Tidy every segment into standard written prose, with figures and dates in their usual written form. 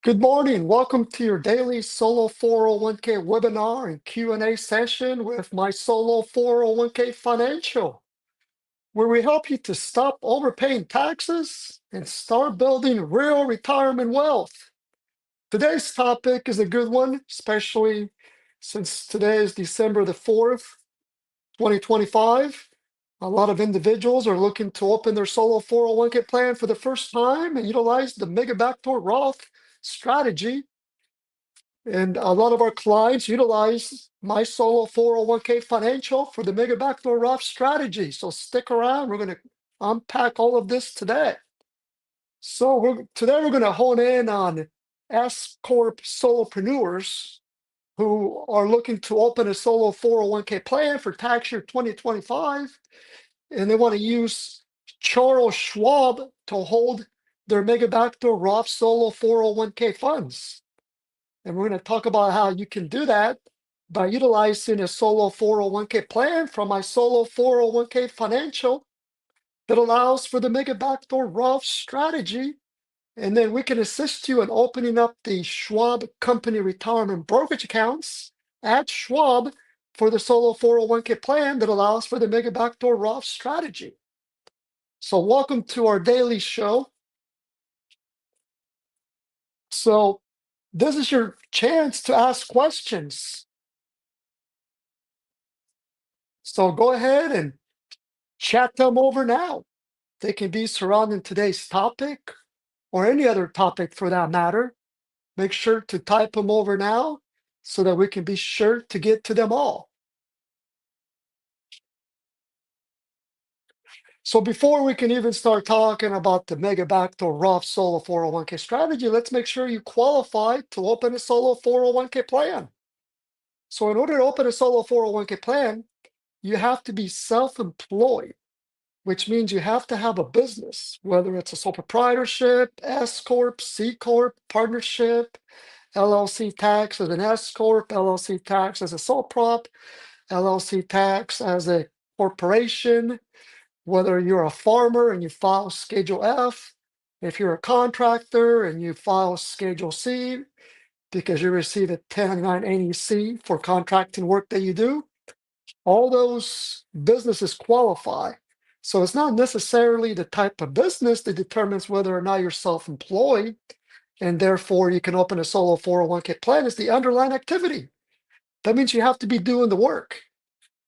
Good morning. Welcome to your daily Solo 401k webinar and Q&A session with my Solo 401k Financial, where we help you to stop overpaying taxes and start building real retirement wealth. Today's topic is a good one, especially since today is December the 4th, 2025. A lot of individuals are looking to open their Solo 401k plan for the first time and utilize the Mega Backdoor Roth strategy. And a lot of our clients utilize my Solo 401k Financial for the Mega Backdoor Roth strategy. So stick around. We're going to unpack all of this today. So today we're going to hone in on S-Corp Solopreneurs who are looking to open a Solo 401k plan for tax year 2025. And they want to use Charles Schwab to hold their Mega Backdoor Roth Solo 401k funds. And we're going to talk about how you can do that by utilizing a Solo 401k plan from my Solo 401k Financial that allows for the Mega Backdoor Roth strategy. And then we can assist you in opening up the Schwab Company Retirement Brokerage accounts at Schwab for the Solo 401k plan that allows for the Mega Backdoor Roth strategy. So welcome to our daily show. So this is your chance to ask questions. So go ahead and chat them over now. They can be surrounding today's topic or any other topic for that matter. Make sure to type them over now so that we can be sure to get to them all. So before we can even start talking about the Mega Backdoor Roth Solo 401k strategy, let's make sure you qualify to open a Solo 401k plan. So in order to open a Solo 401k plan, you have to be self-employed, which means you have to have a business, whether it's a sole proprietorship, S-Corp, C-Corp, partnership, LLC tax as an S-Corp, LLC tax as a sole prop, LLC tax as a corporation, whether you're a farmer and you file Schedule F, if you're a contractor and you file Schedule C because you receive a 1099-NEC for contracting work that you do, all those businesses qualify. So it's not necessarily the type of business that determines whether or not you're self-employed, and therefore you can open a Solo 401k plan. It's the underlying activity. That means you have to be doing the work.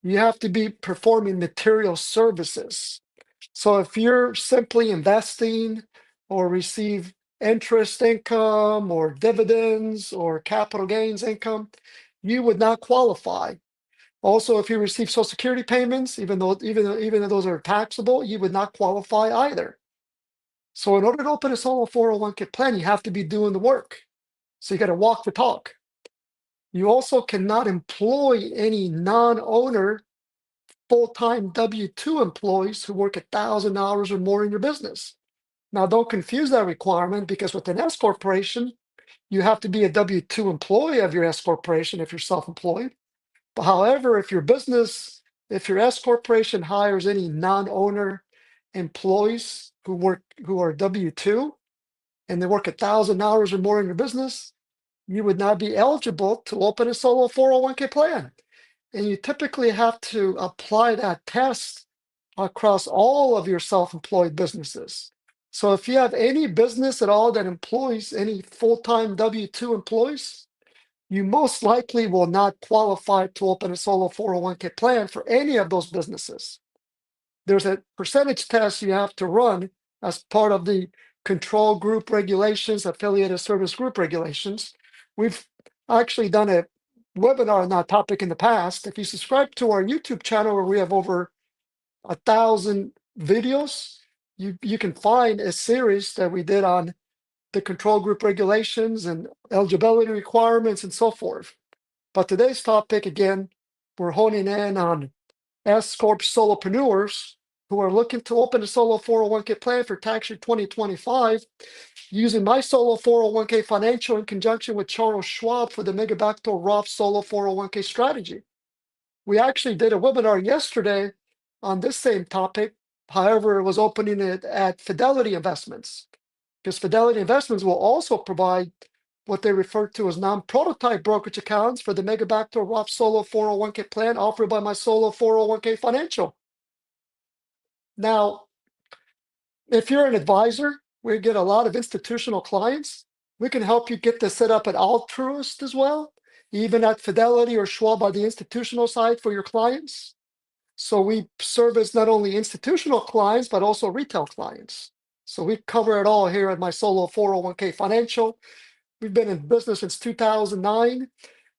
You have to be performing material services. So if you're simply investing or receive interest income or dividends or capital gains income, you would not qualify. Also, if you receive Social Security payments, even though those are taxable, you would not qualify either. So in order to open a Solo 401k plan, you have to be doing the work. So you got to walk the talk. You also cannot employ any non-owner full-time W-2 employees who work 1,000 hours or more in your business. Now, don't confuse that requirement, because with an S corporation, you have to be a W-2 employee of your S corporation if you're self-employed. But however, if your S corporation hires any non-owner employees who are W-2 and they work 1,000 hours or more in your business, you would not be eligible to open a Solo 401k plan. And you typically have to apply that test across all of your self-employed businesses. So if you have any business at all that employs any full-time W-2 employees, you most likely will not qualify to open a Solo 401k plan for any of those businesses. There's a percentage test you have to run as part of the control group regulations, affiliated service group regulations. We've actually done a webinar on that topic in the past. If you subscribe to our YouTube channel, where we have over 1,000 videos, you can find a series that we did on the control group regulations and eligibility requirements and so forth. But today's topic, again, we're honing in on S-Corp Solopreneurs who are looking to open a Solo 401k plan for tax year 2025 using my Solo 401k Financial in conjunction with Charles Schwab for the Mega Backdoor Roth Solo 401k strategy. We actually did a webinar yesterday on this same topic. However, it was opening it at Fidelity Investments, because Fidelity Investments will also provide what they refer to as non-prototype brokerage accounts for the Mega Backdoor Roth Solo 401k plan offered by my Solo 401k Financial. Now, if you're an advisor, we get a lot of institutional clients. We can help you get this set up at Altruist as well, even at Fidelity or Schwab on the institutional side for your clients. So we service not only institutional clients, but also retail clients. So we cover it all here at my Solo 401k Financial. We've been in business since 2009.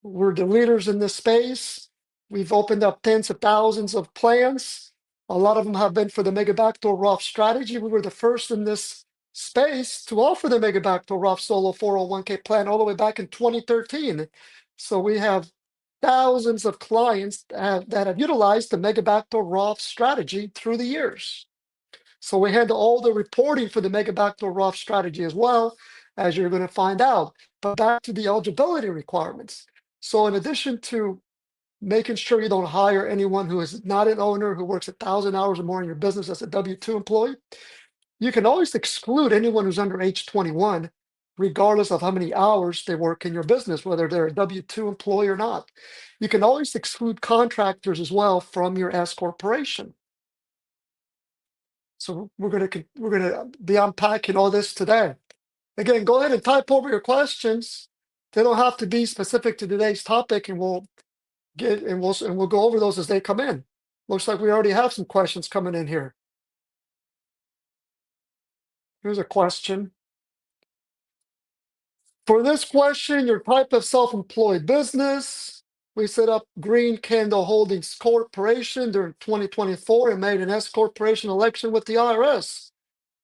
We're the leaders in this space. We've opened up tens of thousands of plans. A lot of them have been for the Mega Backdoor Roth strategy. We were the first in this space to offer the Mega Backdoor Roth Solo 401k plan all the way back in 2013. So we have thousands of clients that have utilized the Mega Backdoor Roth strategy through the years. So we handle all the reporting for the Mega Backdoor Roth strategy as well, as you're going to find out. But back to the eligibility requirements. So in addition to making sure you don't hire anyone who is not an owner, who works 1,000 hours or more in your business as a W-2 employee, you can always exclude anyone who's under age 21, regardless of how many hours they work in your business, whether they're a W-2 employee or not. You can always exclude contractors as well from your S corporation. So we're gonna be unpacking all this today. Again, go ahead and type over your questions. They don't have to be specific to today's topic, and we'll go over those as they come in. Looks like we already have some questions coming in here. Here's a question. For this question, your type of self-employed business. We set up Green Candle Holdings Corporation during 2024 and made an S corporation election with the IRS.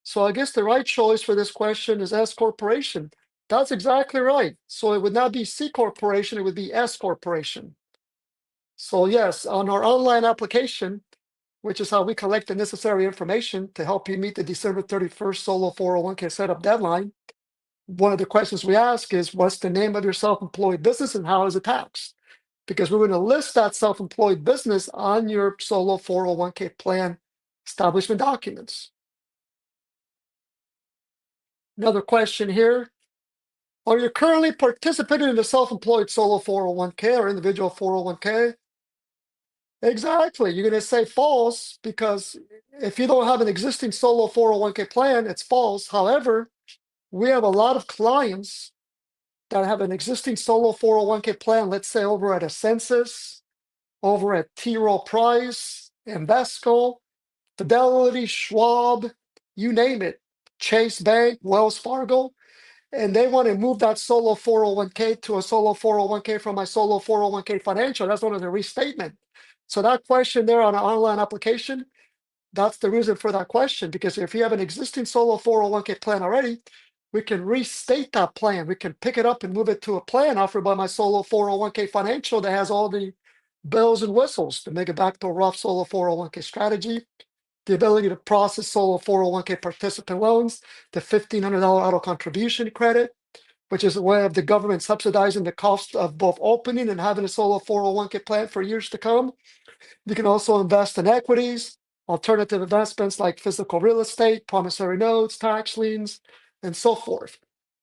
So I guess the right choice for this question is S corporation. That's exactly right. So it would not be C corporation, it would be S corporation. So yes, on our online application, which is how we collect the necessary information to help you meet the December 31st Solo 401k setup deadline, one of the questions we ask is, what's the name of your self-employed business and how is it taxed? Because we're going to list that self-employed business on your Solo 401k plan establishment documents. Another question here. Are you currently participating in the self-employed Solo 401k or individual 401k? Exactly. You're going to say false because if you don't have an existing Solo 401k plan, it's false. However, we have a lot of clients that have an existing Solo 401k plan, let's say over at Ascensus, over at T. Rowe Price, Invesco, Fidelity, Schwab, you name it, Chase Bank, Wells Fargo, and they want to move that Solo 401k to a Solo 401k from my Solo 401k Financial. That's one of the restatement. So that question there on an online application, that's the reason for that question, because if you have an existing Solo 401k plan already, we can restate that plan. We can pick it up and move it to a plan offered by my Solo 401k Financial that has all the bells and whistles, the Mega Backdoor Roth Solo 401k strategy, the ability to process Solo 401k participant loans, the $1,500 auto contribution credit, which is a way of the government subsidizing the cost of both opening and having a Solo 401k plan for years to come. You can also invest in equities, alternative investments like physical real estate, promissory notes, tax liens, and so forth.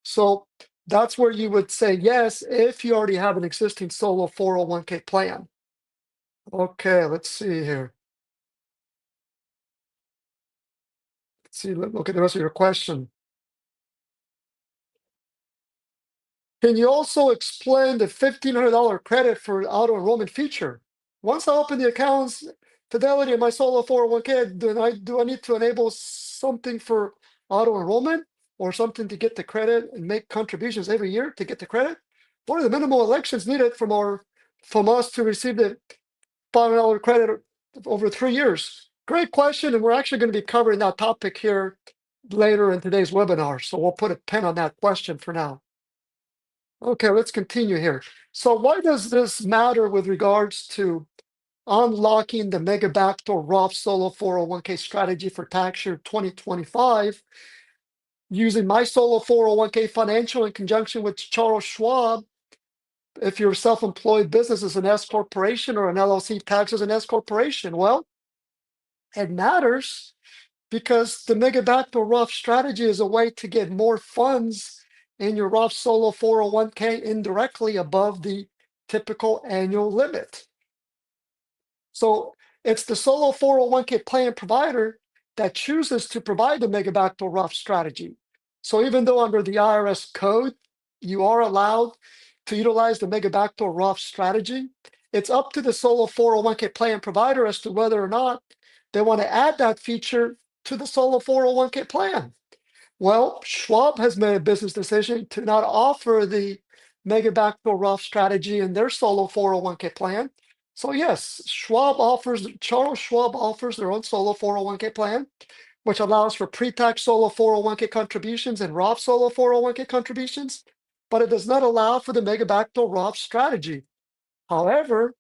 So that's where you would say yes if you already have an existing Solo 401k plan. Okay, let's see here. Let's see, look at the rest of your question. Can you also explain the $1,500 credit for auto enrollment feature? Once I open the accounts, Fidelity and my Solo 401k, do I need to enable something for auto enrollment or something to get the credit and make contributions every year to get the credit? What are the minimal elections needed from us to receive the $500 credit over 3 years? Great question, and we're actually going to be covering that topic here later in today's webinar. So we'll put a pin on that question for now. Okay, let's continue here. So why does this matter with regards to unlocking the Mega Backdoor Roth Solo 401k strategy for tax year 2025 using my Solo 401k Financial in conjunction with Charles Schwab? If your self-employed business is an S corporation or an LLC taxed as an S corporation, well, it matters because the Mega Backdoor Roth strategy is a way to get more funds in your Roth Solo 401k indirectly above the typical annual limit. So it's the Solo 401k plan provider that chooses to provide the Mega Backdoor Roth strategy. So even though under the IRS code, you are allowed to utilize the Mega Backdoor Roth strategy, it's up to the Solo 401k plan provider as to whether or not they want to add that feature to the Solo 401k plan. Well, Schwab has made a business decision to not offer the Mega Backdoor Roth strategy in their Solo 401k plan. So yes, Charles Schwab offers their own Solo 401k plan, which allows for pre-tax Solo 401k contributions and Roth Solo 401k contributions, but it does not allow for the Mega Backdoor Roth strategy. However,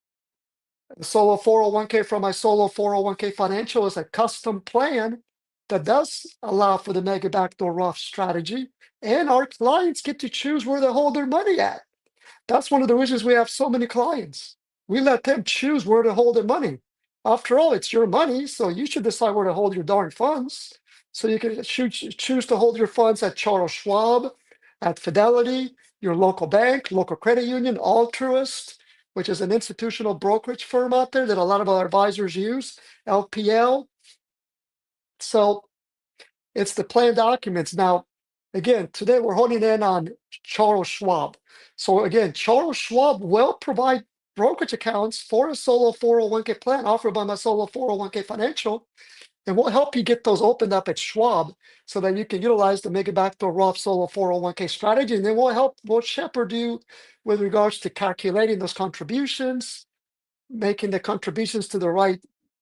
the Solo 401k from my Solo 401k Financial is a custom plan that does allow for the Mega Backdoor Roth strategy, and our clients get to choose where they hold their money at. That's one of the reasons we have so many clients. We let them choose where to hold their money. After all, it's your money, so you should decide where to hold your darn funds. So you can choose to hold your funds at Charles Schwab, at Fidelity, your local bank, local credit union, Altruist, which is an institutional brokerage firm out there that a lot of our advisors use, LPL. So it's the plan documents. Now, again, today we're honing in on Charles Schwab. So again, Charles Schwab will provide brokerage accounts for a Solo 401k plan offered by my Solo 401k Financial, and we'll help you get those opened up at Schwab so that you can utilize the Mega Backdoor Roth Solo 401k strategy, and then we'll shepherd you with regards to calculating those contributions, making the contributions to the right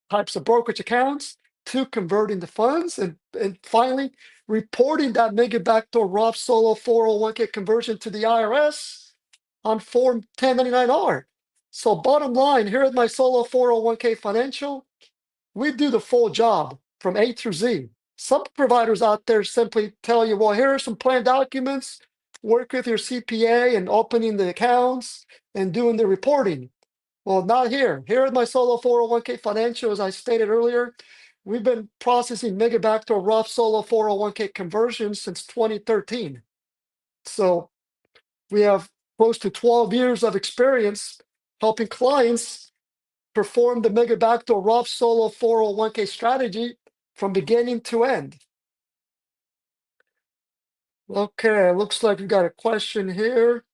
types of brokerage accounts, to converting the funds, and finally reporting that Mega Backdoor Roth Solo 401k conversion to the IRS on Form 1099-R. So bottom line, here at my Solo 401k Financial, we do the full job from A through Z. Some providers out there simply tell you, well, here are some plan documents, work with your CPA and opening the accounts and doing the reporting. Well, not here. Here at my Solo 401k Financial, as I stated earlier, we've been processing Mega Backdoor Roth Solo 401k conversions since 2013. So we have close to 12 years of experience helping clients perform the Mega Backdoor Roth Solo 401k strategy from beginning to end. Okay, looks like we got a question here.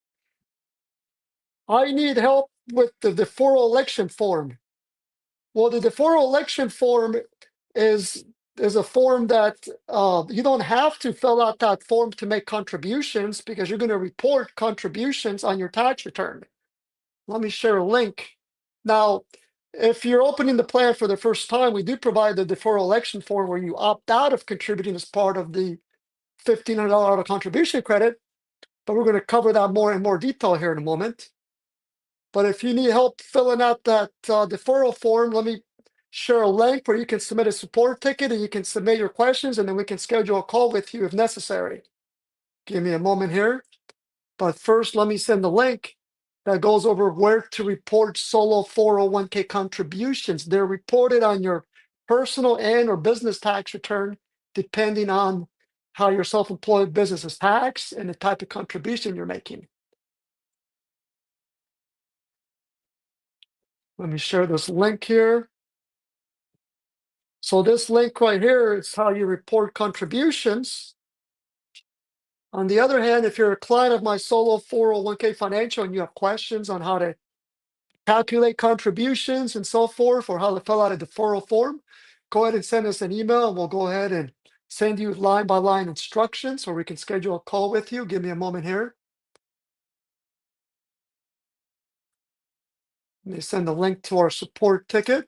I need help with the deferral election form. Well, the deferral election form is a form that you don't have to fill out that form to make contributions because you're going to report contributions on your tax return. Let me share a link. Now, if you're opening the plan for the first time, we do provide the deferral election form where you opt out of contributing as part of the $1,500 auto contribution credit, but we're going to cover that more in more detail here in a moment. But if you need help filling out that deferral form, let me share a link where you can submit a support ticket and you can submit your questions, and then we can schedule a call with you if necessary. Give me a moment here. But first, let me send the link that goes over where to report Solo 401k contributions. They're reported on your personal and or business tax return, depending on how your self-employed business is taxed and the type of contribution you're making. Let me share this link here. So this link right here is how you report contributions. On the other hand, if you're a client of my Solo 401k Financial and you have questions on how to calculate contributions and so forth, or how to fill out a deferral form, go ahead and send us an email and we'll go ahead and send you line by line instructions, or we can schedule a call with you. Give me a moment here. Let me send the link to our support ticket.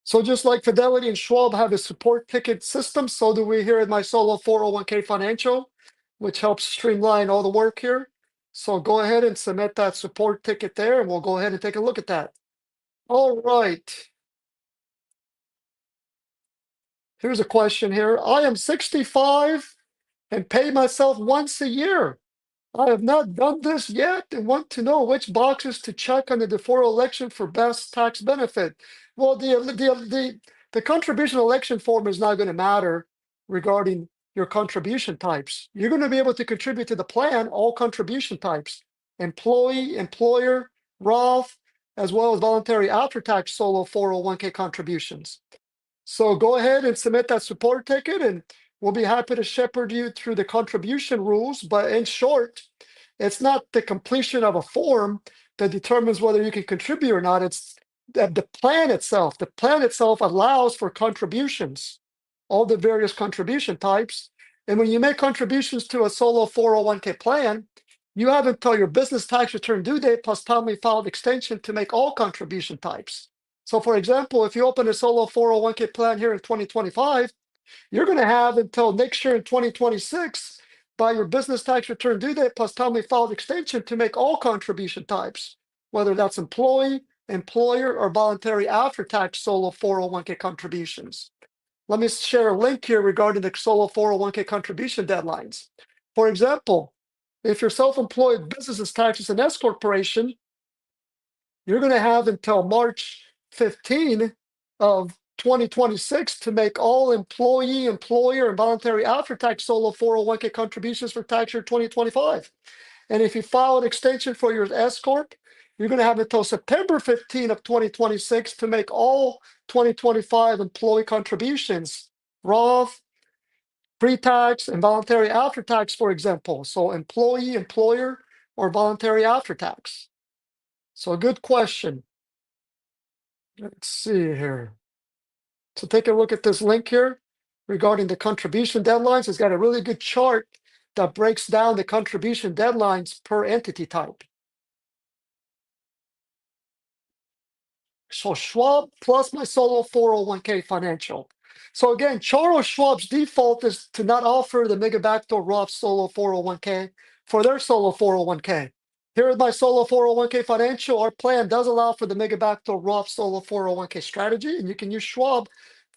So just like Fidelity and Schwab have a support ticket system, so do we here at my Solo 401k Financial, which helps streamline all the work here. So go ahead and submit that support ticket there, and we'll go ahead and take a look at that. All right. Here's a question here. I am 65 and pay myself once a year. I have not done this yet and want to know which boxes to check on the deferral election for best tax benefit. Well, the the contribution election form is not going to matter regarding your contribution types. You're going to be able to contribute to the plan, all contribution types, employee, employer, Roth, as well as voluntary after-tax solo 401k contributions. So go ahead and submit that support ticket, and we'll be happy to shepherd you through the contribution rules. But in short, it's not the completion of a form that determines whether you can contribute or not. It's the plan itself. The plan itself allows for contributions, all the various contribution types. And when you make contributions to a solo 401k plan, you have until your business tax return due date plus timely filed extension to make all contribution types. So for example, if you open a solo 401k plan here in 2025, you're going to have until next year in 2026 by your business tax return due date plus timely filed extension to make all contribution types, whether that's employee, employer, or voluntary after-tax solo 401k contributions. Let me share a link here regarding the solo 401k contribution deadlines. For example, if you're self-employed businesses taxes an S corporation, you're going to have until March 15 of 2026 to make all employee, employer, and voluntary after-tax solo 401k contributions for tax year 2025. And if you file an extension for your S-Corp, you're going to have until September 15 of 2026 to make all 2025 employee contributions, Roth, pre-tax, and voluntary after-tax, for example. So employee, employer, or voluntary after-tax. So a good question. Let's see here. So take a look at this link here regarding the contribution deadlines. It's got a really good chart that breaks down the contribution deadlines per entity type. So Schwab plus my solo 401k financial. So again, Charles Schwab's default is to not offer the Mega Backdoor Roth solo 401k for their solo 401k. Here is my solo 401k financial. Our plan does allow for the Mega Backdoor Roth solo 401k strategy, and you can use Schwab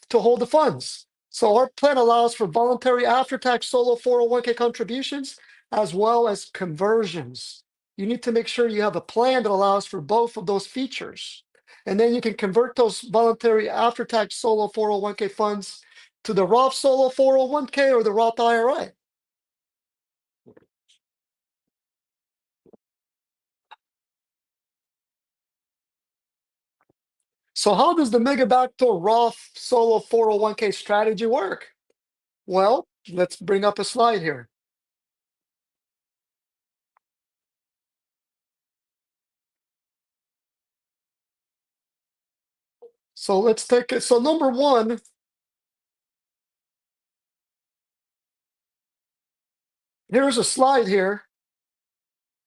to hold the funds. So our plan allows for voluntary after-tax solo 401k contributions as well as conversions. You need to make sure you have a plan that allows for both of those features. And then you can convert those voluntary after-tax solo 401k funds to the Roth solo 401k or the Roth IRA. So how does the Mega Backdoor Roth solo 401k strategy work? Well, let's bring up a slide here. So let's take it. So number one, here's a slide here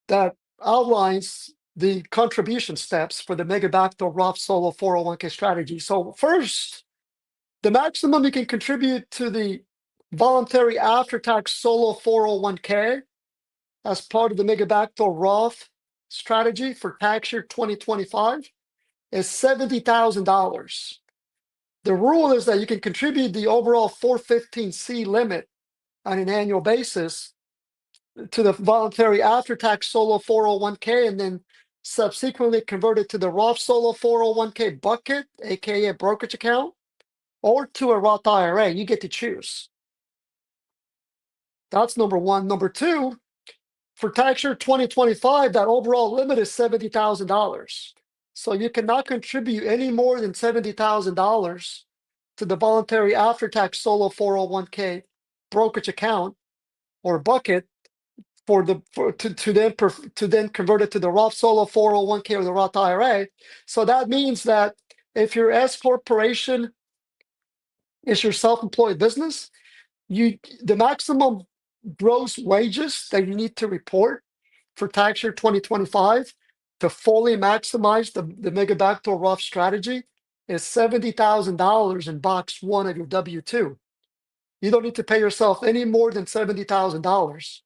that outlines the contribution steps for the Mega Backdoor Roth Solo 401k strategy. So first, the maximum you can contribute to the voluntary after-tax solo 401k as part of the Mega Backdoor Roth strategy for tax year 2025 is $70,000. The rule is that you can contribute the overall 415C limit on an annual basis to the voluntary after-tax solo 401k and then subsequently convert it to the Roth solo 401k bucket, aka a brokerage account, or to a Roth IRA. You get to choose. That's number one. Number two, for tax year 2025, that overall limit is $70,000. So you cannot contribute any more than $70,000 to the voluntary after-tax solo 401k brokerage account or bucket to then convert it to the Roth Solo 401k or the Roth IRA. So that means that if your S corporation is your self-employed business, the maximum gross wages that you need to report for tax year 2025 to fully maximize the Mega Backdoor Roth strategy is $70,000 in box one of your W-2. You don't need to pay yourself any more than $70,000.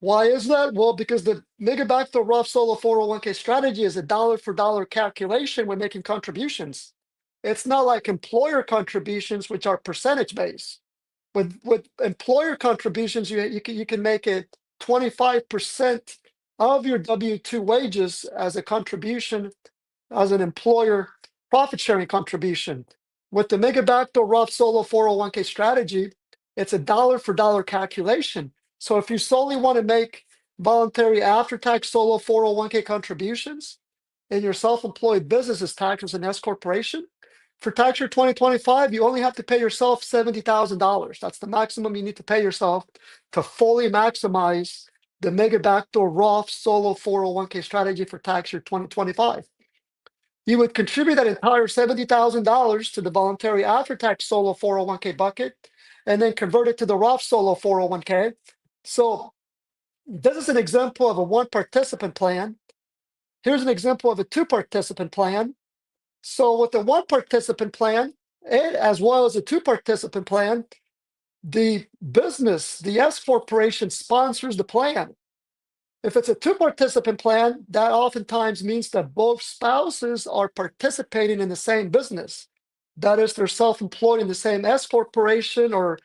Why is that? Well, because the Mega Backdoor Roth Solo 401k strategy is a dollar for dollar calculation when making contributions. It's not like employer contributions, which are percentage based. With employer contributions, you can make it 25% of your W-2 wages as a contribution, as an employer profit sharing contribution. With the Mega Backdoor Roth Solo 401k strategy, it's a dollar for dollar calculation. So if you solely want to make voluntary after-tax solo 401k contributions in your self-employed business as taxed as an S corporation, for tax year 2025, you only have to pay yourself $70,000. That's the maximum you need to pay yourself to fully maximize the Mega Backdoor Roth Solo 401k strategy for tax year 2025. You would contribute that entire $70,000 to the voluntary after-tax solo 401k bucket and then convert it to the Roth Solo 401k. So this is an example of a one participant plan. Here's an example of a two participant plan. So with the one participant plan, and as well as a two participant plan, the business, the S corporation sponsors the plan. If it's a two participant plan, that oftentimes means that both spouses are participating in the same business. That is, they're self employed in the same S corporation or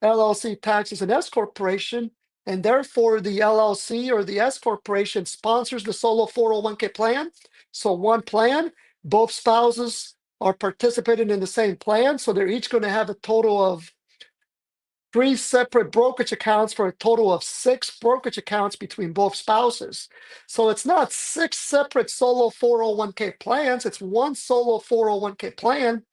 LLC taxes an S corporation, and therefore the LLC or the S corporation sponsors the solo 401k plan. So, one plan, both spouses are participating in the same plan. So, they're each going to have a total of 3 separate brokerage accounts for a total of 6 brokerage accounts between both spouses. So it's not 6 separate solo 401k plans, it's one solo 401k plan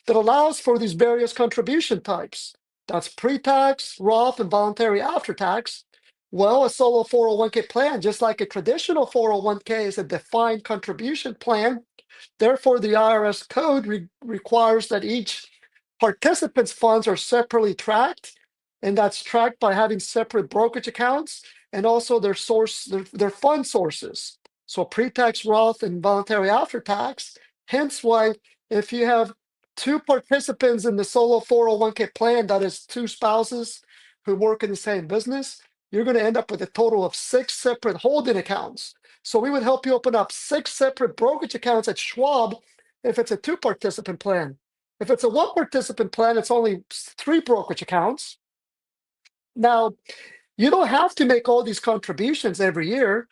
that allows for these various contribution types. That's pre-tax, Roth, and voluntary after-tax. Well, a solo 401k plan, just like a traditional 401k, is a defined contribution plan. Therefore, the IRS code requires that each participant's funds are separately tracked, and that's tracked by having separate brokerage accounts and also their fund sources. So pre-tax, Roth, and voluntary after-tax. Hence why if you have 2 participants in the solo 401k plan, that is 2 spouses who work in the same business, you're going to end up with a total of 6 separate holding accounts. So we would help you open up 6 separate brokerage accounts at Schwab if it's a 2 participant plan. If it's a 1 participant plan, it's only 3 brokerage accounts. Now, you don't have to make all these contributions every year.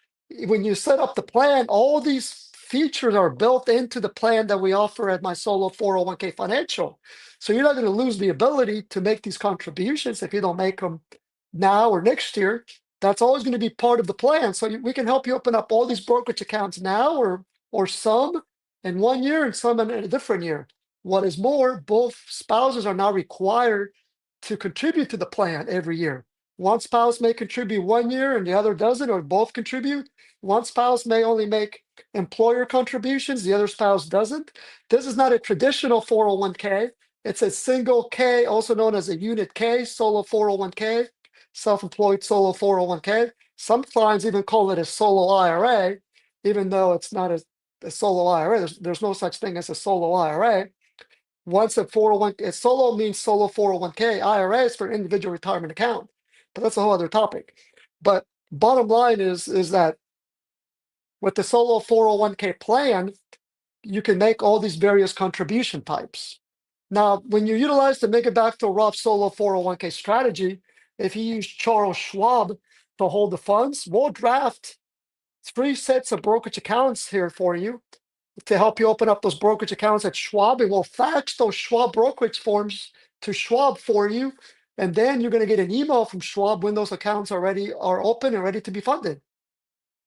When you set up the plan, all these features are built into the plan that we offer at my solo 401k financial. So you're not going to lose the ability to make these contributions if you don't make them now or next year. That's always going to be part of the plan. So we can help you open up all these brokerage accounts now or some in 1 year and some in a different year. What is more, both spouses are now required to contribute to the plan every year. One spouse may contribute 1 year and the other doesn't, or both contribute. One spouse may only make employer contributions, the other spouse doesn't. This is not a traditional 401k. It's a single K, also known as a unit K, solo 401k, self-employed solo 401k. Some clients even call it a solo IRA, even though it's not a solo IRA. There's no such thing as a solo IRA. Once a 401k, solo means solo 401k. IRA is for individual retirement account, but that's a whole other topic. But bottom line is that with the solo 401k plan, you can make all these various contribution types. Now, when you utilize the Mega Backdoor Roth Solo 401k strategy, if you use Charles Schwab to hold the funds, we'll draft 3 sets of brokerage accounts here for you to help you open up those brokerage accounts at Schwab, and we'll fax those Schwab brokerage forms to Schwab for you. And then you're going to get an email from Schwab when those accounts are open and ready to be funded.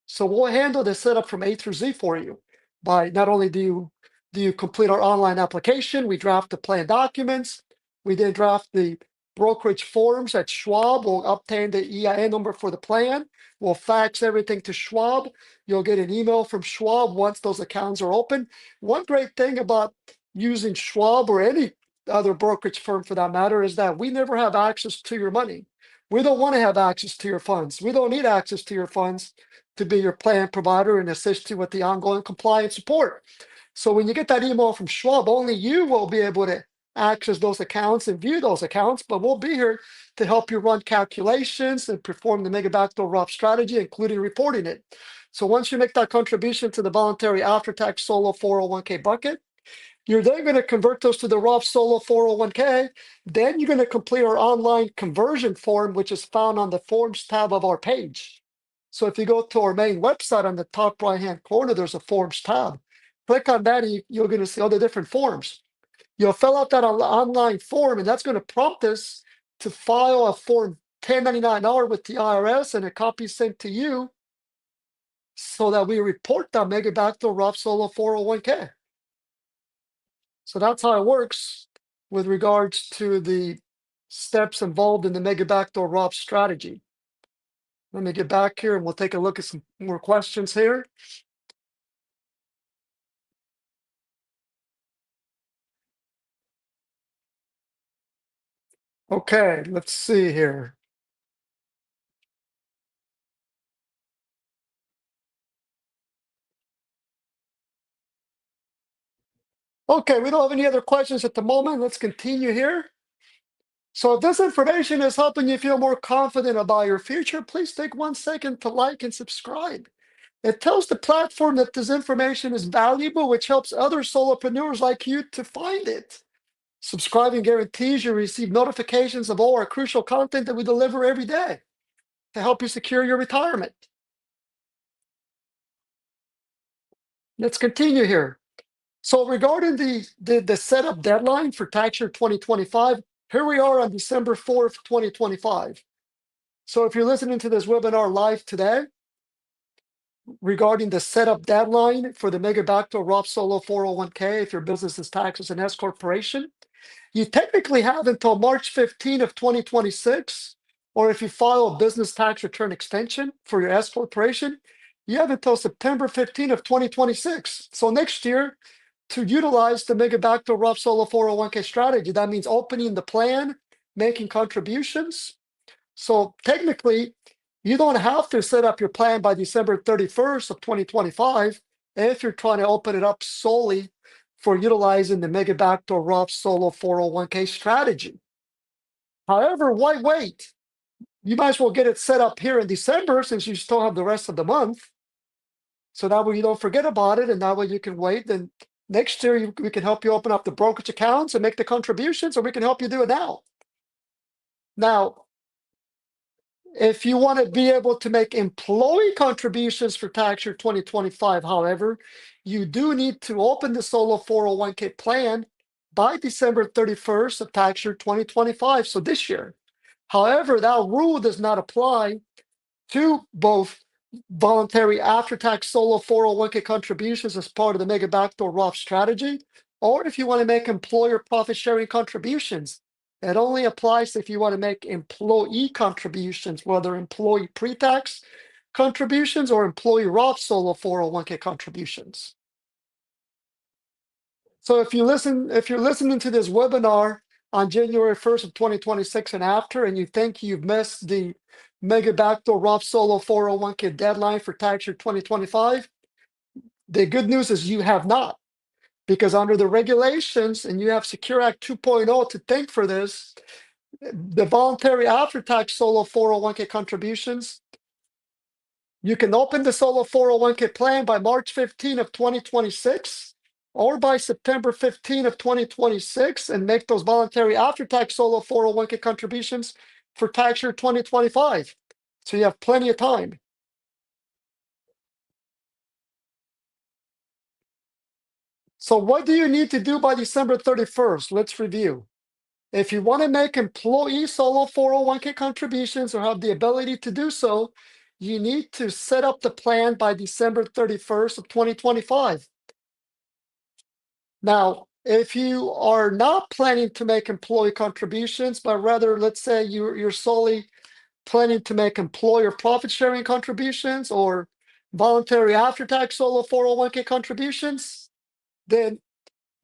So we'll handle the setup from A through Z for you. By not only do you complete our online application, we draft the plan documents, we then draft the brokerage forms at Schwab. We'll obtain the EIN number for the plan. We'll fax everything to Schwab. You'll get an email from Schwab once those accounts are open. One great thing about using Schwab or any other brokerage firm for that matter is that we never have access to your money. We don't want to have access to your funds. We don't need access to your funds to be your plan provider and assist you with the ongoing compliance support. So when you get that email from Schwab, only you will be able to access those accounts and view those accounts, but we'll be here to help you run calculations and perform the Mega Backdoor Roth strategy, including reporting it. So once you make that contribution to the voluntary after-tax solo 401k bucket, you're then going to convert those to the Roth Solo 401k. Then you're going to complete our online conversion form, which is found on the Forms tab of our page. So if you go to our main website on the top right-hand corner, there's a Forms tab. Click on that, and you're going to see all the different forms. You'll fill out that online form, and that's going to prompt us to file a Form 1099-R with the IRS, and a copy sent to you so that we report that Mega Backdoor Roth Solo 401k. So that's how it works with regards to the steps involved in the Mega Backdoor Roth strategy. Let me get back here and we'll take a look at some more questions here. Okay, let's see here. Okay, we don't have any other questions at the moment. Let's continue here. So if this information is helping you feel more confident about your future, please take 1 second to like and subscribe. It tells the platform that this information is valuable, which helps other solopreneurs like you to find it. Subscribing guarantees you receive notifications of all our crucial content that we deliver every day to help you secure your retirement. Let's continue here. So regarding the setup deadline for tax year 2025, here we are on December 4th, 2025. So if you're listening to this webinar live today, regarding the setup deadline for the Mega Backdoor Roth Solo 401k, if your business is taxed as an S corporation, you technically have until March 15 of 2026, or if you file a business tax return extension for your S corporation, you have until September 15 of 2026. So next year, to utilize the Mega Backdoor Roth Solo 401k strategy, that means opening the plan, making contributions. So technically, you don't have to set up your plan by December 31st of 2025 if you're trying to open it up solely for utilizing the Mega Backdoor Roth Solo 401k strategy. However, why wait? You might as well get it set up here in December since you still have the rest of the month. So that way you don't forget about it, and that way you can wait. And next year we can help you open up the brokerage accounts and make the contributions, or we can help you do it now. Now, if you want to be able to make employee contributions for tax year 2025, however, you do need to open the solo 401k plan by December 31st of tax year 2025, so this year. However, that rule does not apply to both voluntary after-tax solo 401k contributions as part of the Mega Backdoor Roth strategy, or if you want to make employer profit-sharing contributions. It only applies if you want to make employee contributions, whether employee pre-tax contributions or employee Roth Solo 401k contributions. So if you're listening to this webinar on January 1st of 2026 and after, and you think you've missed the Mega Backdoor Roth Solo 401k deadline for tax year 2025, the good news is you have not. Because under the regulations, and you have Secure Act 2.0 to thank for this, the voluntary after-tax solo 401k contributions, you can open the solo 401k plan by March 15 of 2026 or by September 15 of 2026 and make those voluntary after-tax solo 401k contributions for tax year 2025. So you have plenty of time. So what do you need to do by December 31st? Let's review. If you want to make employee solo 401k contributions or have the ability to do so, you need to set up the plan by December 31st of 2025. Now, if you are not planning to make employee contributions, but rather, let's say you're solely planning to make employer profit sharing contributions or voluntary after-tax solo 401k contributions, then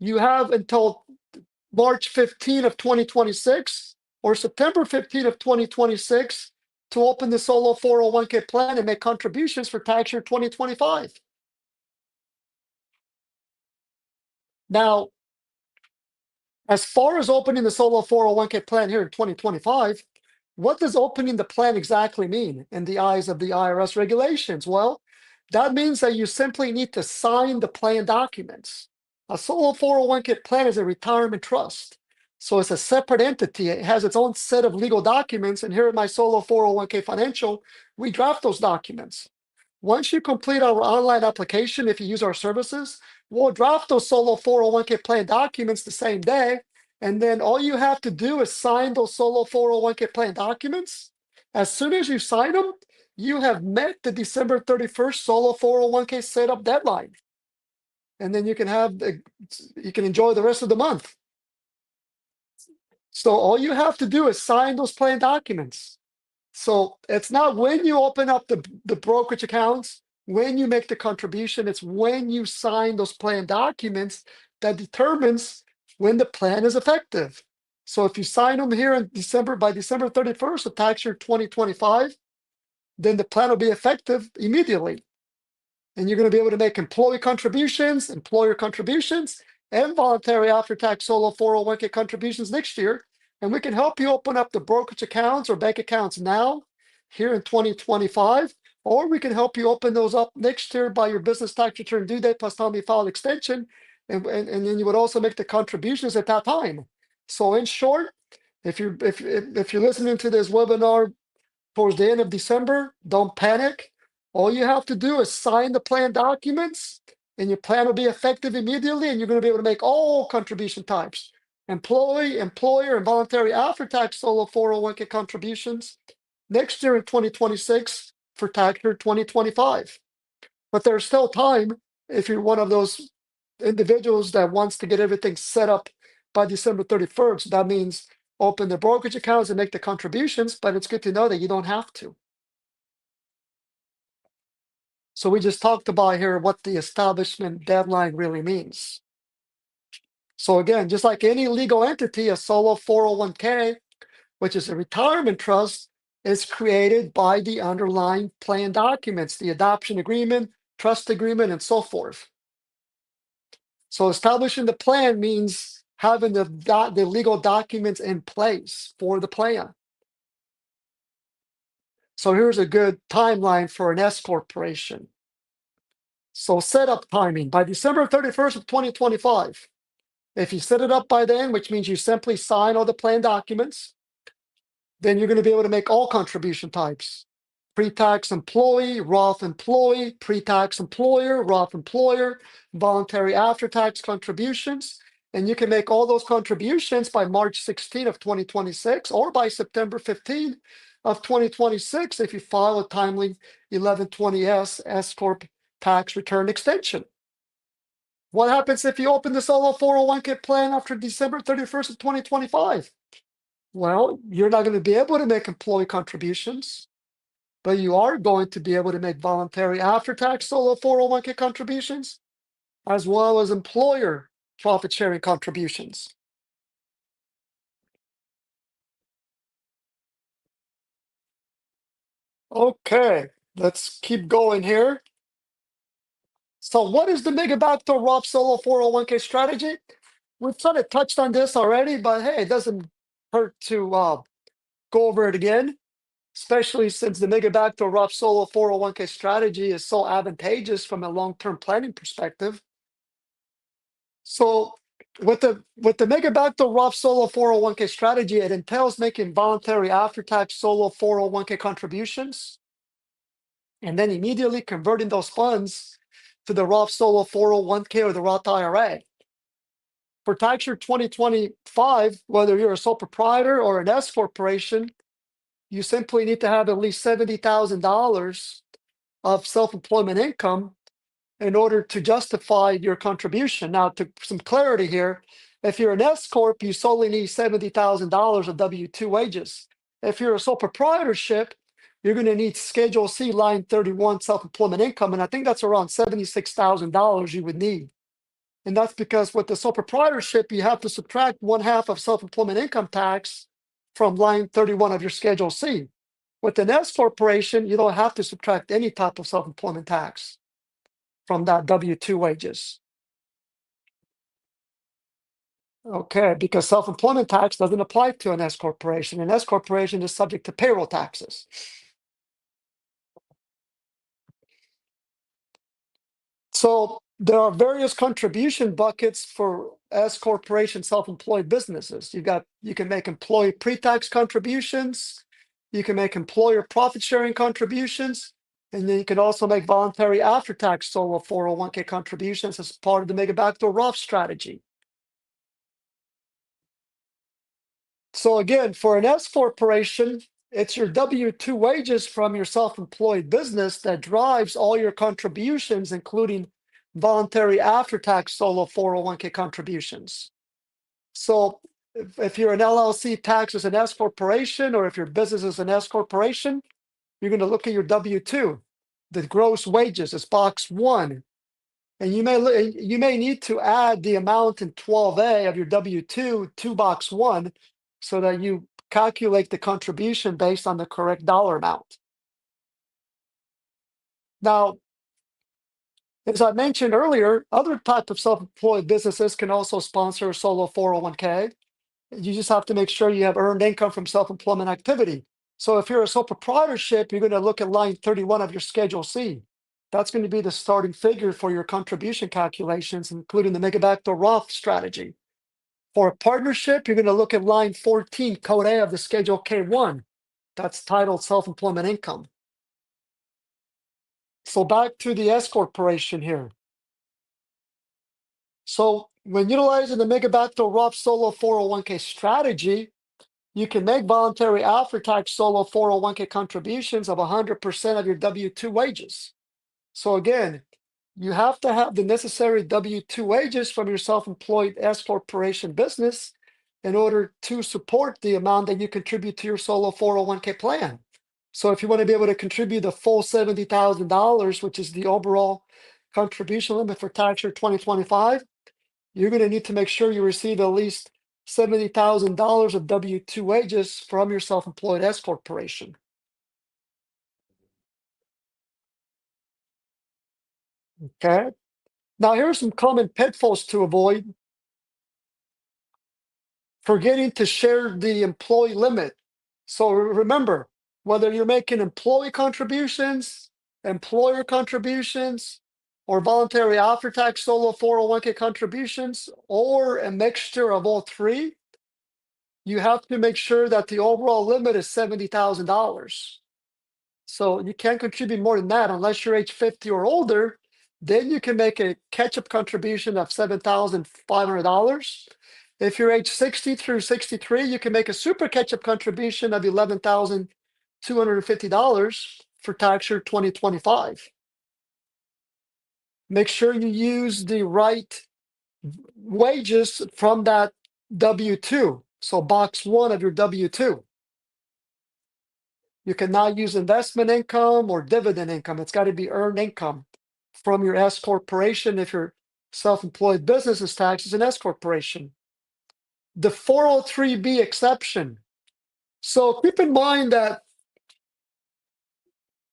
you have until March 15 of 2026 or September 15 of 2026 to open the solo 401k plan and make contributions for tax year 2025. Now, as far as opening the solo 401k plan here in 2025, what does opening the plan exactly mean in the eyes of the IRS regulations? Well, that means that you simply need to sign the plan documents. A solo 401k plan is a retirement trust. So it's a separate entity. It has its own set of legal documents. And here at my solo 401k financial, we draft those documents. Once you complete our online application, if you use our services, we'll draft those solo 401k plan documents the same day. And then all you have to do is sign those solo 401k plan documents. As soon as you sign them, you have met the December 31st solo 401k setup deadline. And then you can enjoy the rest of the month. So all you have to do is sign those plan documents. So it's not when you open up the brokerage accounts, when you make the contribution, it's when you sign those plan documents that determines when the plan is effective. So if you sign them here in December, by December 31st of tax year 2025, then the plan will be effective immediately. And you're going to be able to make employee contributions, employer contributions, and voluntary after-tax solo 401k contributions next year. And we can help you open up the brokerage accounts or bank accounts now, here in 2025, or we can help you open those up next year by your business tax return due date plus time you filed extension, and then you would also make the contributions at that time. So in short, if you're listening to this webinar towards the end of December, don't panic. All you have to do is sign the plan documents, and your plan will be effective immediately, and you're going to be able to make all contribution types: employee, employer, and voluntary after-tax solo 401k contributions next year in 2026 for tax year 2025. But there's still time if you're one of those individuals that wants to get everything set up by December 31st. That means open the brokerage accounts and make the contributions, but it's good to know that you don't have to. So we just talked about here what the establishment deadline really means. So again, just like any legal entity, a solo 401k, which is a retirement trust, is created by the underlying plan documents, the adoption agreement, trust agreement, and so forth. So establishing the plan means having the legal documents in place for the plan. So here's a good timeline for an S corporation. So setup timing by December 31st of 2025. If you set it up by then, which means you simply sign all the plan documents, then you're going to be able to make all contribution types: pre-tax employee, Roth employee, pre-tax employer, Roth employer, voluntary after-tax contributions. And you can make all those contributions by March 16 of 2026 or by September 15 of 2026 if you file a timely 1120S S-Corp tax return extension. What happens if you open the solo 401k plan after December 31st of 2025? Well, you're not going to be able to make employee contributions, but you are going to be able to make voluntary after-tax solo 401k contributions, as well as employer profit-sharing contributions. Okay, let's keep going here. So what is the Mega Backdoor Roth Solo 401k strategy? We've sort of touched on this already, but hey, it doesn't hurt to go over it again, especially since the Mega Backdoor Roth Solo 401k strategy is so advantageous from a long-term planning perspective. So with the Mega Backdoor Roth Solo 401k strategy, it entails making voluntary after-tax solo 401k contributions, and then immediately converting those funds to the Roth Solo 401k or the Roth IRA. For tax year 2025, whether you're a sole proprietor or an S corporation, you simply need to have at least $70,000 of self-employment income in order to justify your contribution. Now, to some clarity here, if you're an S corp, you solely need $70,000 of W-2 wages. If you're a sole proprietorship, you're going to need Schedule C, line 31 self-employment income, and I think that's around $76,000 you would need. And that's because with the sole proprietorship, you have to subtract 1/2 of self-employment income tax from line 31 of your Schedule C. With an S corporation, you don't have to subtract any type of self-employment tax from that W-2 wages. Okay, because self-employment tax doesn't apply to an S corporation. An S corporation is subject to payroll taxes. So there are various contribution buckets for S corporation self-employed businesses. You can make employee pre-tax contributions, you can make employer profit sharing contributions, And then you can also make voluntary after-tax solo 401k contributions as part of the Mega Backdoor Roth strategy. So again, for an S corporation, it's your W-2 wages from your self-employed business that drives all your contributions, including voluntary after-tax solo 401k contributions. So if you're an LLC taxed as an S corporation, or if your business is an S corporation, you're going to look at your W-2. The gross wages is box 1. And you may need to add the amount in 12A of your W-2 to box 1 so that you calculate the contribution based on the correct dollar amount. Now, as I mentioned earlier, other type of self-employed businesses can also sponsor a solo 401k. You just have to make sure you have earned income from self-employment activity. So if you're a sole proprietorship, you're going to look at line 31 of your Schedule C. That's going to be the starting figure for your contribution calculations, including the Mega Backdoor Roth strategy. For a partnership, you're going to look at line 14, code A of the Schedule K1. That's titled self-employment income. So back to the S corporation here. So when utilizing the Mega Backdoor Roth Solo 401k strategy, you can make voluntary after-tax solo 401k contributions of 100% of your W-2 wages. So again, you have to have the necessary W-2 wages from your self-employed S corporation business in order to support the amount that you contribute to your solo 401k plan. So if you want to be able to contribute the full $70,000, which is the overall contribution limit for tax year 2025, you're going to need to make sure you receive at least $70,000 of W-2 wages from your self-employed S corporation. Okay. Now here are some common pitfalls to avoid. Forgetting to share the employee limit. So remember, whether you're making employee contributions, employer contributions, or voluntary after-tax solo 401k contributions, or a mixture of all three, you have to make sure that the overall limit is $70,000. So you can't contribute more than that unless you're age 50 or older. Then you can make a catch-up contribution of $7,500. If you're age 60 through 63, you can make a super catch-up contribution of $11,250 for tax year 2025. Make sure you use the right wages from that W-2. So box 1 of your W-2. You cannot use investment income or dividend income. It's got to be earned income from your S corporation. If your self-employed business is taxed as an S corporation. The 403B exception. So keep in mind that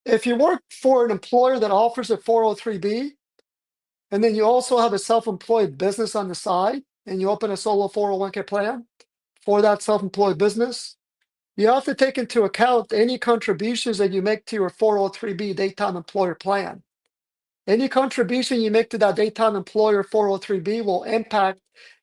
if you work for an employer that offers a 403B, and then you also have a self-employed business on the side, and you open a solo 401k plan for that self-employed business, you have to take into account any contributions that you make to your 403B daytime employer plan. Any contribution you make to that daytime employer 403B will impact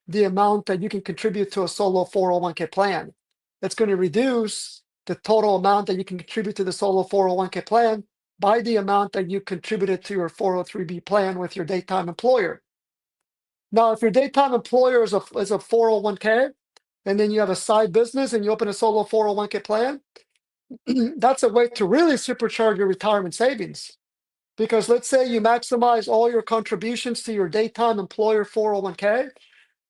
the amount that you can contribute to a solo 401k plan. It's going to reduce the total amount that you can contribute to the solo 401k plan by the amount that you contributed to your 403B plan with your daytime employer. Now, if your daytime employer is a 401k, and then you have a side business and you open a solo 401k plan, that's a way to really supercharge your retirement savings. Because let's say you maximize all your contributions to your daytime employer 401k,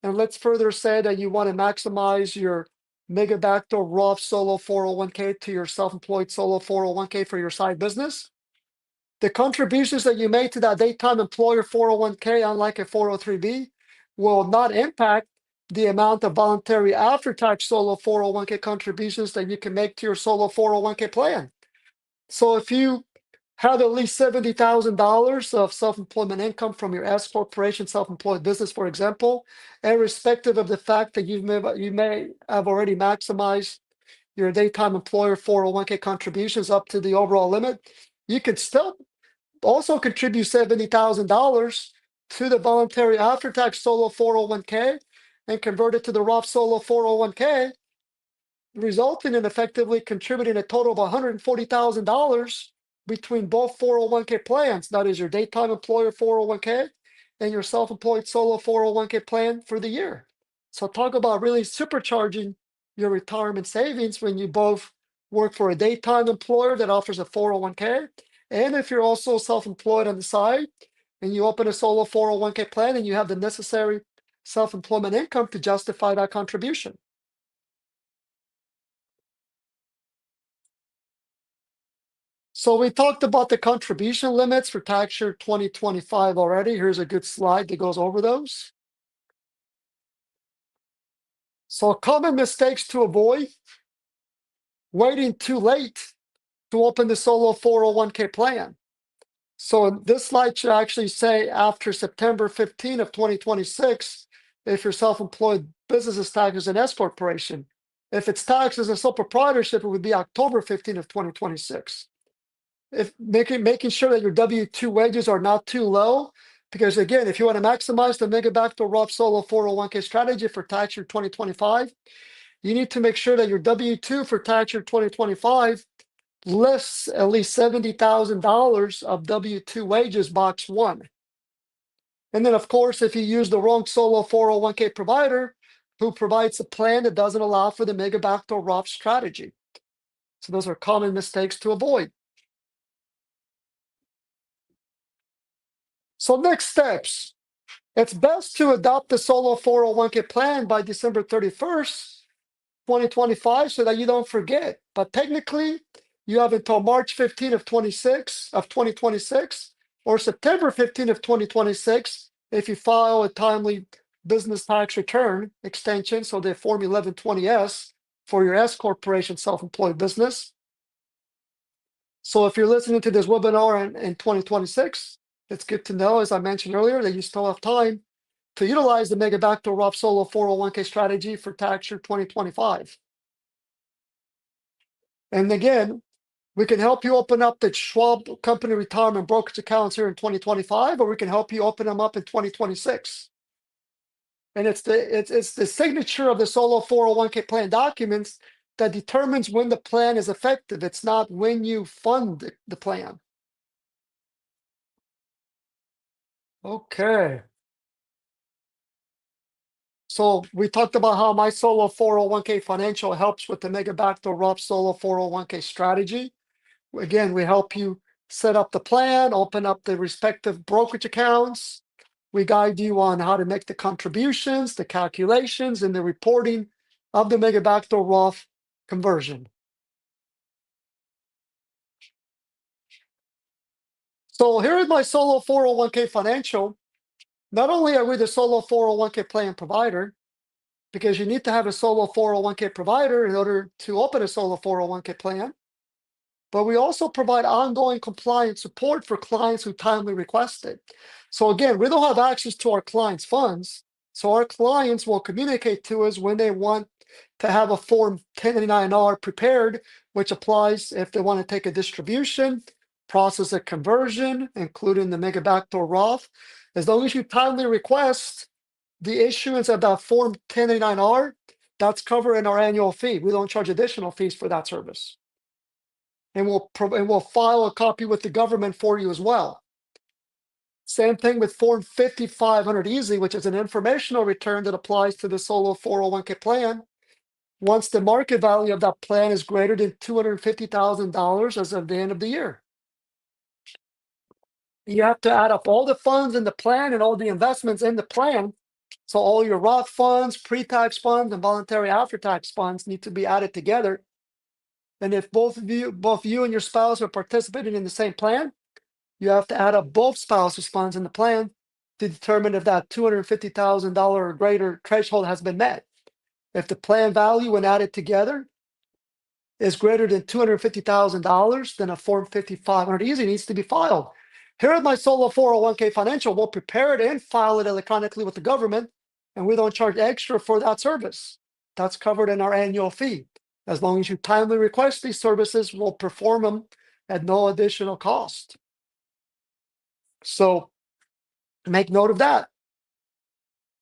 and let's further say that you want to maximize your Mega Backdoor Roth Solo 401k to your self-employed solo 401k for your side business. The contributions that you made to that daytime employer 401k, unlike a 403b, will not impact the amount of voluntary after-tax solo 401k contributions that you can make to your solo 401k plan. So if you have at least $70,000 of self-employment income from your S corporation self-employed business, for example, irrespective of the fact that you may have already maximized your daytime employer 401k contributions up to the overall limit, you could still also contribute $70,000 to the voluntary after-tax solo 401k and convert it to the Roth Solo 401k, resulting in effectively contributing a total of $140,000 between both 401k plans. That is your daytime employer 401k and your self-employed solo 401k plan for the year. So talk about really supercharging your retirement savings when you both work for a daytime employer that offers a 401k. And if you're also self-employed on the side and you open a solo 401k plan and you have the necessary self-employment income to justify that contribution. So we talked about the contribution limits for tax year 2025 already. Here's a good slide that goes over those. So common mistakes to avoid: waiting too late to open the solo 401k plan. So this slide should actually say after September 15 of 2026, if your self-employed business is taxed as an S corporation. If it's taxed as a sole proprietorship, it would be October 15 of 2026. If making sure that your W-2 wages are not too low, because again, if you want to maximize the Mega Backdoor Roth Solo 401k strategy for tax year 2025, you need to make sure that your W-2 for tax year 2025 lists at least $70,000 of W-2 wages, box one. And then, of course, if you use the wrong solo 401k provider who provides a plan that doesn't allow for the Mega Backdoor Roth strategy. So those are common mistakes to avoid. So next steps. It's best to adopt the solo 401k plan by December 31st, 2025, so that you don't forget. But technically, you have until March 15 of 2026 or September 15 of 2026 if you file a timely business tax return extension, so the Form 1120S for your S corporation self-employed business. So if you're listening to this webinar in 2026, it's good to know, as I mentioned earlier, that you still have time to utilize the Mega Backdoor Roth Solo 401k strategy for tax year 2025. And again, we can help you open up the Schwab company retirement brokerage accounts here in 2025, or we can help you open them up in 2026. And it's the signature of the Solo 401k plan documents that determines when the plan is effective. It's not when you fund the plan. Okay. So we talked about how my solo 401k financial helps with the Mega Backdoor Roth Solo 401k strategy. Again, we help you set up the plan, open up the respective brokerage accounts. We guide you on how to make the contributions, the calculations, and the reporting of the Mega Backdoor Roth conversion. So here is my solo 401k financial. Not only are we the solo 401k plan provider, because you need to have a solo 401k provider in order to open a solo 401k plan, but we also provide ongoing compliance support for clients who timely request it. So again, we don't have access to our clients' funds, so our clients will communicate to us when they want to have a Form 1099-R prepared, which applies if they want to take a distribution, process a conversion, including the Mega Backdoor Roth. As long as you timely request the issuance of that Form 1099-R, that's covered in our annual fee. We don't charge additional fees for that service. And we'll file a copy with the government for you as well. Same thing with Form 5500 Easy, which is an informational return that applies to the solo 401k plan. Once the market value of that plan is greater than $250,000 as of the end of the year. You have to add up all the funds in the plan and all the investments in the plan. So all your Roth funds, pre-tax funds, and voluntary after-tax funds need to be added together. And if both you and your spouse are participating in the same plan, you have to add up both spouses' funds in the plan to determine if that $250,000 or greater threshold has been met. If the plan value when added together is greater than $250,000, then a Form 5500 Easy needs to be filed. Here at my solo 401k financial, we'll prepare it and file it electronically with the government, and we don't charge extra for that service. That's covered in our annual fee. As long as you timely request these services, we'll perform them at no additional cost. So make note of that.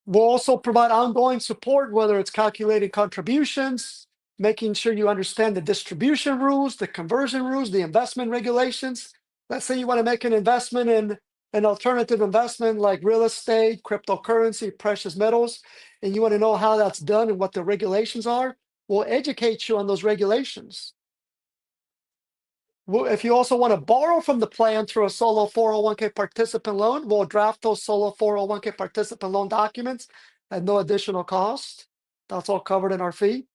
We'll also provide ongoing support, whether it's calculating contributions, making sure you understand the distribution rules, the conversion rules, the investment regulations. Let's say you want to make an investment in an alternative investment like real estate, cryptocurrency, precious metals, and you want to know how that's done and what the regulations are. We'll educate you on those regulations. Well, if you also want to borrow from the plan through a solo 401k participant loan, we'll draft those solo 401k participant loan documents at no additional cost. That's all covered in our fee.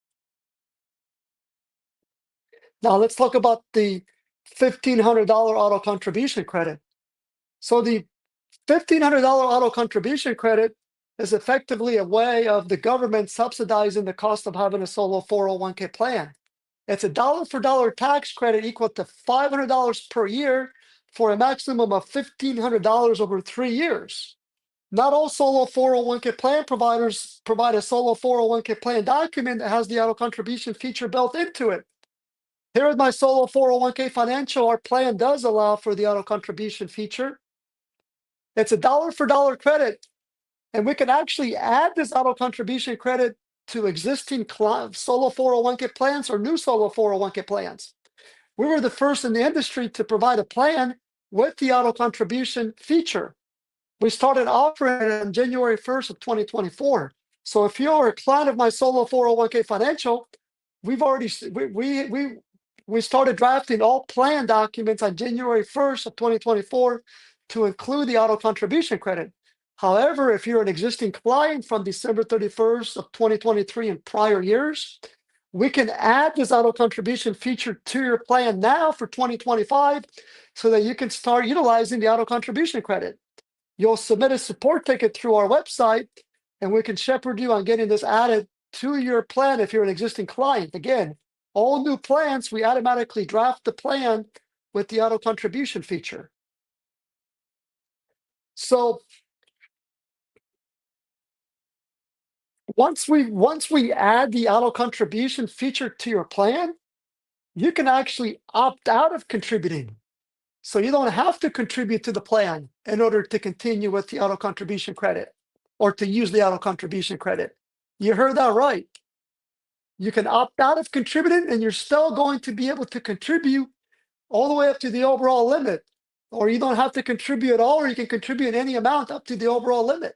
Now let's talk about the $1,500 auto contribution credit. So the $1,500 auto contribution credit is effectively a way of the government subsidizing the cost of having a solo 401k plan. It's a dollar for dollar tax credit equal to $500 per year for a maximum of $1,500 over 3 years. Not all solo 401k plan providers provide a solo 401k plan document that has the auto contribution feature built into it. Here at my solo 401k financial, our plan does allow for the auto contribution feature. It's a dollar for dollar credit, and we can actually add this auto contribution credit to existing solo 401k plans or new solo 401k plans. We were the first in the industry to provide a plan with the auto contribution feature. We started offering it on January 1st of 2024. So if you're a client of my solo 401k financial, we've already we started drafting all plan documents on January 1st of 2024 to include the auto contribution credit. However, if you're an existing client from December 31st of 2023 and prior years, we can add this auto contribution feature to your plan now for 2025 so that you can start utilizing the auto contribution credit. You'll submit a support ticket through our website, and we can shepherd you on getting this added to your plan if you're an existing client. Again, all new plans, we automatically draft the plan with the auto contribution feature. So once we add the auto contribution feature to your plan, you can actually opt out of contributing. So you don't have to contribute to the plan in order to continue with the auto contribution credit or to use the auto contribution credit. You heard that right. You can opt out of contributing and you're still going to be able to contribute all the way up to the overall limit. Or you don't have to contribute at all, or you can contribute any amount up to the overall limit.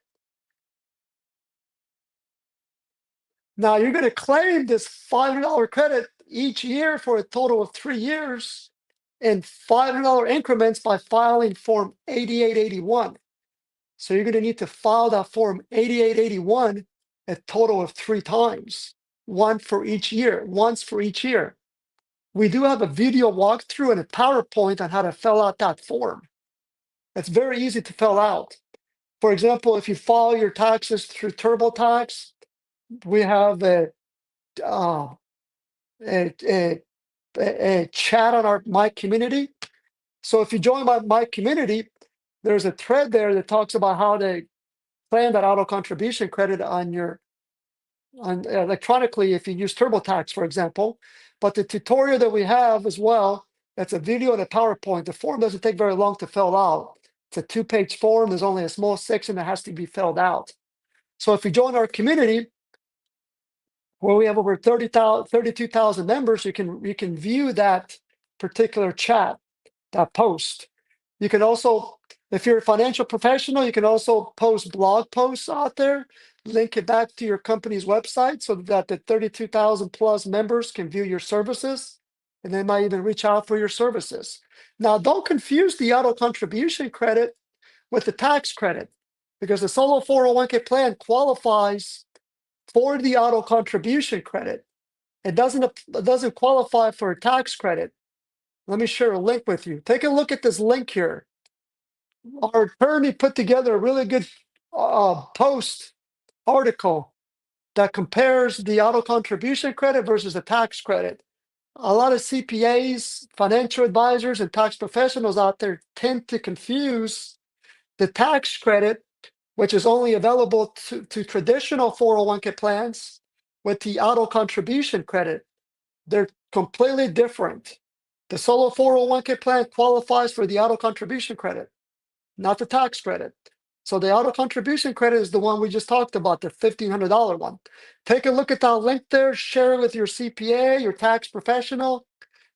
Now you're going to claim this $500 credit each year for a total of 3 years in $500 increments by filing Form 8881. So you're going to need to file that Form 8881 a total of 3 times, once for each year. We do have a video walkthrough and a PowerPoint on how to fill out that form. It's very easy to fill out. For example, if you file your taxes through TurboTax, we have a chat on our My Community. So if you join my community, there's a thread there that talks about how to claim that auto contribution credit on electronically if you use TurboTax, for example. But the tutorial that we have as well, that's a video and a PowerPoint. The form doesn't take very long to fill out. It's a 2-page form. There's only a small section that has to be filled out. So if you join our community, where we have over 32,000 members, you can view that particular chat, that post. You can also, if you're a financial professional, you can also post blog posts out there, link it back to your company's website so that the 32,000 plus members can view your services, and they might even reach out for your services. Now, don't confuse the auto contribution credit with the tax credit, because the solo 401k plan qualifies for the auto contribution credit. It doesn't qualify for a tax credit. Let me share a link with you. Take a look at this link here. Our attorney put together a really good post article that compares the auto contribution credit versus the tax credit. A lot of CPAs, financial advisors, and tax professionals out there tend to confuse the tax credit, which is only available to traditional 401k plans, with the auto contribution credit. They're completely different. The solo 401k plan qualifies for the auto contribution credit, not the tax credit. So the auto contribution credit is the one we just talked about, the $1,500 one. Take a look at that link there, share it with your CPA, your tax professional,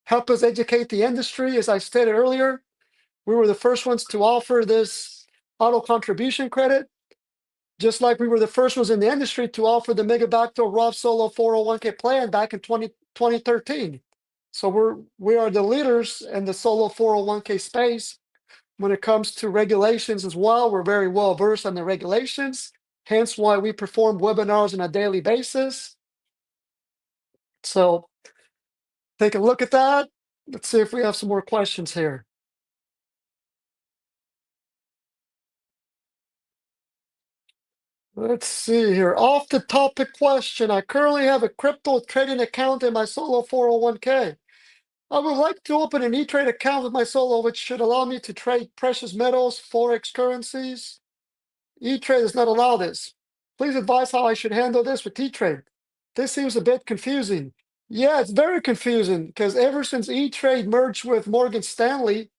help us educate the industry. As I stated earlier, we were the first ones to offer this auto contribution credit, just like we were the first ones in the industry to offer the Mega Backdoor Roth Solo 401k plan back in 2013. So we are the leaders in the solo 401k space. When it comes to regulations as well, we're very well versed on the regulations, hence why we perform webinars on a daily basis. So take a look at that. Let's see if we have some more questions here. Let's see here. Off the topic question. I currently have a crypto trading account in my solo 401k. I would like to open an E-Trade account with my solo, which should allow me to trade precious metals, forex currencies. E-Trade does not allow this. Please advise how I should handle this with E-Trade. This seems a bit confusing. Yeah, it's very confusing because ever since E-Trade merged with Morgan Stanley,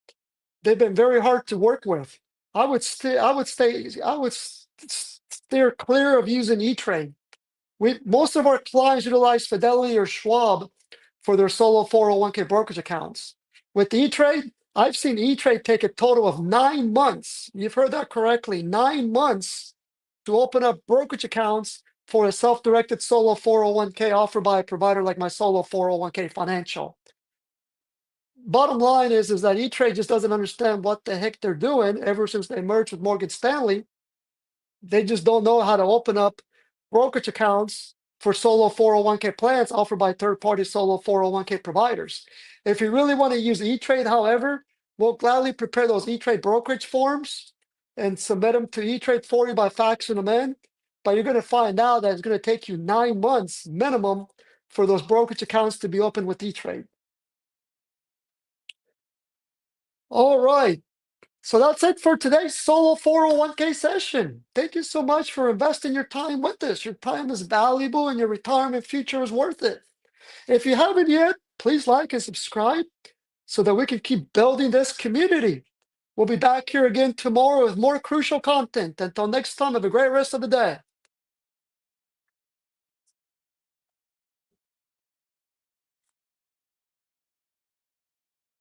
they've been very hard to work with. I would steer clear of using E-Trade. Most of our clients utilize Fidelity or Schwab for their solo 401k brokerage accounts. With E-Trade, I've seen E-Trade take a total of 9 months. You've heard that correctly, 9 months to open up brokerage accounts for a self-directed solo 401k offered by a provider like my solo 401k financial. Bottom line is that E-Trade just doesn't understand what the heck they're doing ever since they merged with Morgan Stanley. They just don't know how to open up brokerage accounts for solo 401k plans offered by third-party solo 401k providers. If you really want to use E-Trade, however, we'll gladly prepare those E-Trade brokerage forms and submit them to E-Trade for you by faxing them in. But you're going to find out that it's going to take you 9 months minimum for those brokerage accounts to be open with E-Trade. All right. So that's it for today's solo 401k session. Thank you so much for investing your time with us. Your time is valuable and your retirement future is worth it. If you haven't yet, please like and subscribe so that we can keep building this community. We'll be back here again tomorrow with more crucial content. Until next time, have a great rest of the day.